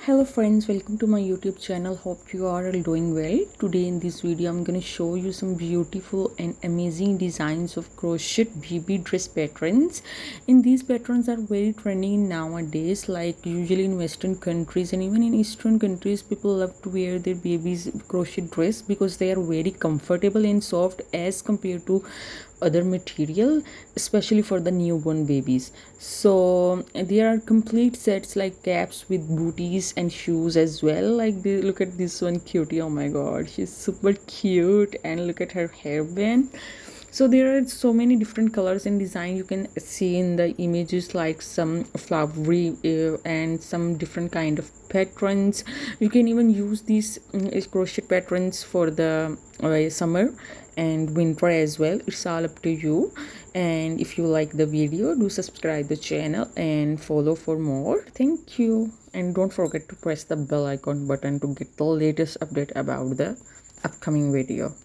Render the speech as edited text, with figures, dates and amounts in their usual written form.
Hello friends, welcome to my YouTube channel. Hope you are all doing well. Today in this video I'm going to show you some beautiful and amazing designs of crochet baby dress patterns. And these patterns are very trending nowadays, like usually in western countries and even in eastern countries people love to wear their babies crochet dress because they are very comfortable and soft as compared to other material, especially for the newborn babies. So there are complete sets like caps with booties and shoes as well. Like look at this one cutie, oh my god, she's super cute, and look at her hairband. So there are so many different colors and design you can see in the images, like some flowery and some different kind of patterns. You can even use these crochet patterns for the summer and winter as well. It's all up to you. And if you like the video, do subscribe the channel and follow for more. Thank you, and don't forget to press the bell icon button to get the latest update about the upcoming video.